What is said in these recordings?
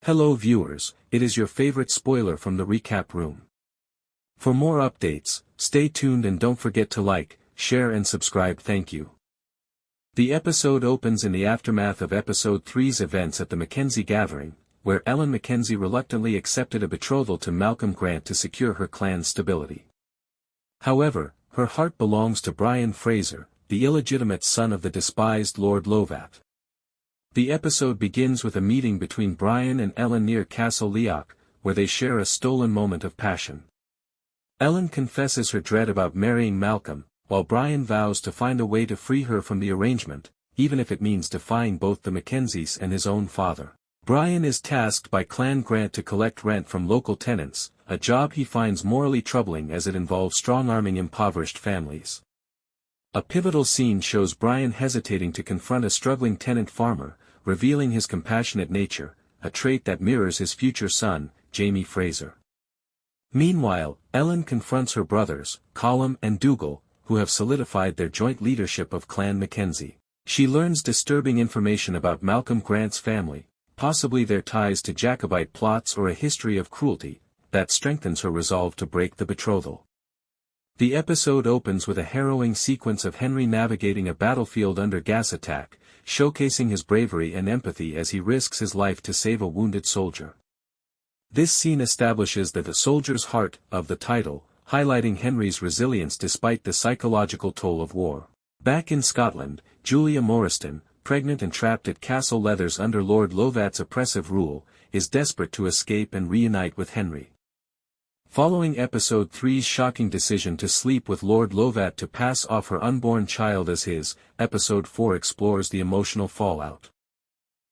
Hello viewers, it is your favorite spoiler from the recap room. For more updates, stay tuned and don't forget to like, share and subscribe. Thank you. The episode opens in the aftermath of Episode 3's events at the MacKenzie Gathering, where Ellen MacKenzie reluctantly accepted a betrothal to Malcolm Grant to secure her clan's stability. However, her heart belongs to Brian Fraser, the illegitimate son of the despised Lord Lovat. The episode begins with a meeting between Brian and Ellen near Castle Leoch, where they share a stolen moment of passion. Ellen confesses her dread about marrying Malcolm, while Brian vows to find a way to free her from the arrangement, even if it means defying both the MacKenzies and his own father. Brian is tasked by Clan Grant to collect rent from local tenants, a job he finds morally troubling as it involves strong-arming impoverished families. A pivotal scene shows Brian hesitating to confront a struggling tenant farmer, revealing his compassionate nature, a trait that mirrors his future son, Jamie Fraser. Meanwhile, Ellen confronts her brothers, Colum and Dougal, who have solidified their joint leadership of Clan MacKenzie. She learns disturbing information about Malcolm Grant's family, possibly their ties to Jacobite plots or a history of cruelty, that strengthens her resolve to break the betrothal. The episode opens with a harrowing sequence of Henry navigating a battlefield under gas attack, showcasing his bravery and empathy as he risks his life to save a wounded soldier. This scene establishes the soldier's heart of the title, highlighting Henry's resilience despite the psychological toll of war. Back in Scotland, Julia Morriston, pregnant and trapped at Castle Leoch under Lord Lovat's oppressive rule, is desperate to escape and reunite with Henry. Following Episode 3's shocking decision to sleep with Lord Lovat to pass off her unborn child as his, Episode 4 explores the emotional fallout.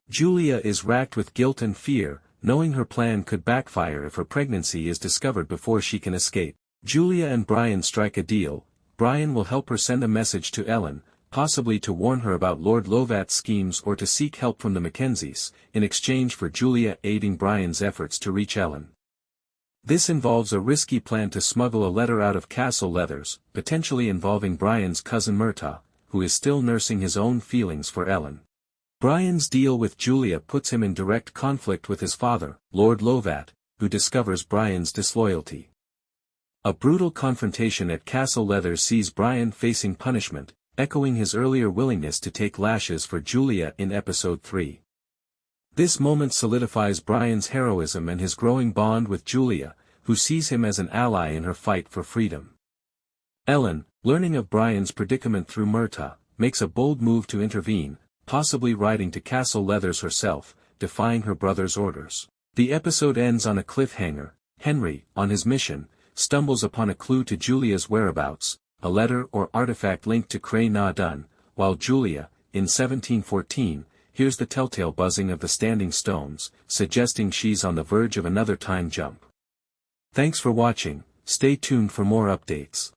Julia is racked with guilt and fear, knowing her plan could backfire if her pregnancy is discovered before she can escape. Julia and Brian strike a deal. Brian will help her send a message to Ellen, possibly to warn her about Lord Lovat's schemes or to seek help from the MacKenzies, in exchange for Julia aiding Brian's efforts to reach Ellen. This involves a risky plan to smuggle a letter out of Castle Leoch, potentially involving Brian's cousin Murtagh, who is still nursing his own feelings for Ellen. Brian's deal with Julia puts him in direct conflict with his father, Lord Lovat, who discovers Brian's disloyalty. A brutal confrontation at Castle Leoch sees Brian facing punishment, echoing his earlier willingness to take lashes for Julia in Episode 3. This moment solidifies Brian's heroism and his growing bond with Julia, who sees him as an ally in her fight for freedom. Ellen, learning of Brian's predicament through Murtagh, makes a bold move to intervene, possibly riding to Castle Leoch herself, defying her brother's orders. The episode ends on a cliffhanger. Henry, on his mission, stumbles upon a clue to Julia's whereabouts, a letter or artifact linked to Cray na Dun, while Julia, in 1714, hears the telltale buzzing of the standing stones, suggesting she's on the verge of another time jump. Thanks for watching, stay tuned for more updates.